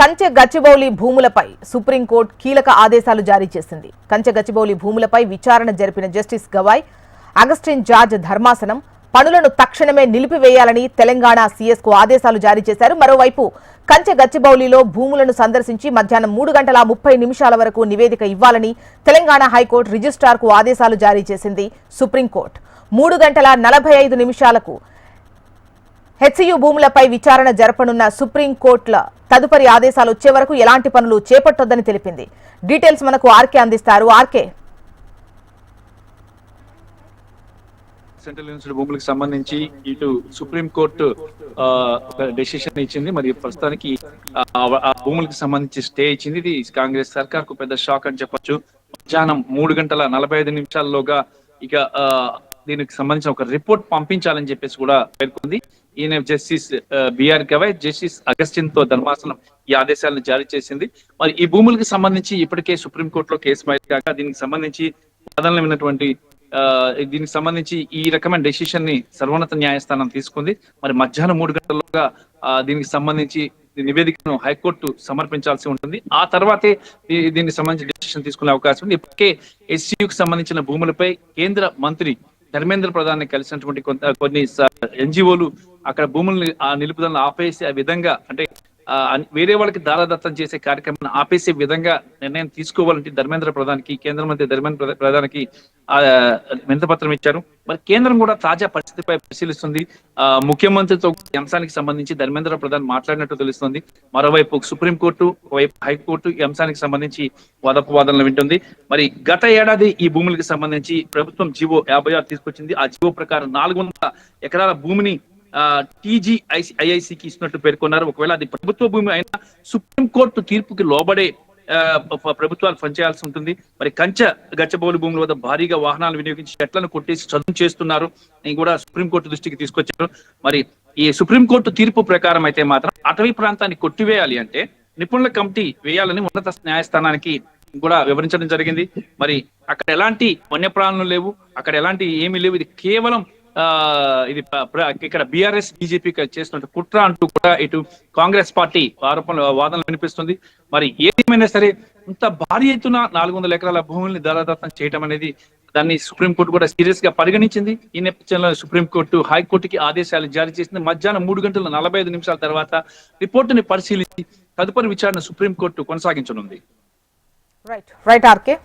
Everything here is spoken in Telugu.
కంచె గచ్చిబౌలి భూములపై సుప్రీంకోర్టు కీలక ఆదేశాలు జారీ చేసింది. కంచె గచ్చిబౌలి భూములపై విచారణ జరిపిన జస్టిస్ గవాయ్ అగస్టిన్ జార్జ్ ధర్మాసనం పనులను తక్షణమే నిలిపివేయాలని తెలంగాణ సీఎస్కు ఆదేశాలు జారీ చేశారు. మరోవైపు కంచె గచ్చిబౌలిలో భూములను సందర్శించి మధ్యాహ్నం 3:30 వరకు నివేదిక ఇవ్వాలని తెలంగాణ హైకోర్టు రిజిస్ట్రార్కు ఆదేశాలు జారీ చేసింది. సుప్రీంకోర్టు 3:45 హెచ్సియు భూములపై విచారణ జరపనున్న సుప్రీంకోర్టుల తదుపరి ఆదేశాలు వచ్చే వరకు ఎలాంటి పనులు చేపట్టొద్దని తెలిపింది. డీటెయిల్స్ మనకు ఆర్కే అందిస్తారు. ఆర్కే, సెంట్రల్ యూనివర్సిటీ భూములకు సంబంధించి ఇటు సుప్రీంకోర్టు డెసిషన్ ఇచ్చింది. మరి ప్రస్తుతానికి ఆ భూములకు సంబంధించి స్టే ఇచ్చింది. ఇది కాంగ్రెస్ సర్కార్ కు పెద్ద షాక్ అని చెప్పొచ్చు. మధ్యాహ్నం 3:45 ఇక దీనికి సంబంధించిన ఒక రిపోర్ట్ పంపించాలని చెప్పేసి కూడా పేర్కొంది. ఈయన justice BR Gavai, justice Augustine తో ధర్మాసనం ఈ ఆదేశాలను జారీ చేసింది. మరి ఈ భూములకు సంబంధించి ఇప్పటికే సుప్రీంకోర్టులో కేసు ఫైల్ కాగా దీనికి సంబంధించి వాదనలు విన్నటువంటి దీనికి సంబంధించి ఈ రకమైన డెసిషన్ ని సర్వోన్నత న్యాయస్థానం తీసుకుంది. మరి మధ్యాహ్నం 3 దీనికి సంబంధించి నివేదికను హైకోర్టు సమర్పించాల్సి ఉంటుంది. ఆ తర్వాతే దీనికి సంబంధించి డెసిషన్ తీసుకునే అవకాశం ఉంది. ఇప్పటికే ఎస్సీయూకి సంబంధించిన భూములపై కేంద్ర మంత్రి ధర్మేంద్ర ప్రధాన్ కలిసినటువంటి కొన్ని ఎన్జిఓలు అక్కడ భూముల్ని ఆ నిలుపుదలను ఆపేసి ఆ విధంగా అంటే వేరే వాళ్ళకి దారాదత్తం చేసే కార్యక్రమాన్ని ఆపేసే విధంగా నిర్ణయం తీసుకోవాలంటే ధర్మేంద్ర ప్రధానికి కేంద్ర మంత్రి ధర్మేంద్ర ప్రధానికి వినతిపత్రం ఇచ్చారు. మరి కేంద్రం కూడా తాజా పరిస్థితిపై పరిశీలిస్తుంది. ముఖ్యమంత్రితో అంశానికి సంబంధించి ధర్మేంద్ర ప్రధాన్ మాట్లాడినట్టు తెలుస్తుంది. మరోవైపు సుప్రీంకోర్టు, ఒకవైపు హైకోర్టు ఈ అంశానికి సంబంధించి వాదనలు వింటుంది. మరి గత ఏడాది ఈ భూములకు సంబంధించి ప్రభుత్వం జీవో 56 తీసుకొచ్చింది. ఆ జీవో ప్రకారం 400 ఎకరాల భూమిని టీజీఐఐసికి ఇస్తున్నట్టు పేర్కొన్నారు. ఒకవేళ అది ప్రభుత్వ భూమి అయినా సుప్రీంకోర్టు తీర్పుకి లోబడే ప్రభుత్వాలు పనిచేయాల్సి ఉంటుంది. మరి కంచె గచ్చిబౌలి భూముల వద్ద భారీగా వాహనాలు వినియోగించి చెట్లను కొట్టేసి చదును చేస్తున్నారు అని కూడా సుప్రీంకోర్టు దృష్టికి తీసుకొచ్చారు. మరి ఈ సుప్రీంకోర్టు తీర్పు ప్రకారం అయితే మాత్రం అటవీ ప్రాంతాన్ని కొట్టివేయాలి అంటే నిపుణుల కమిటీ వేయాలని ఉన్నత న్యాయస్థానానికి కూడా వివరించడం జరిగింది. మరి అక్కడ ఎలాంటి వన్యప్రాణులు లేవు, అక్కడ ఎలాంటి ఏమీ లేవు. ఇది కేవలం ఇది ఇక్కడ బీఆర్ఎస్ బీజేపీ చేస్తున్న కుట్ర అంటూ కూడా ఇటు కాంగ్రెస్ పార్టీ వాదనలు వినిపిస్తుంది. మరి ఏదేమైనా సరే ఇంత భారీ ఎత్తున 400 ఎకరాల భూముల్ని దారాదత్తం చేయడం అనేది దాన్ని సుప్రీంకోర్టు కూడా సీరియస్ గా పరిగణించింది. ఈ నేపథ్యంలో సుప్రీంకోర్టు హైకోర్టుకి ఆదేశాలు జారీ చేసింది. మధ్యాహ్నం 3:45 తర్వాత రిపోర్టుని పరిశీలించి తదుపరి విచారణ సుప్రీంకోర్టు కొనసాగించనుంది. Right RK.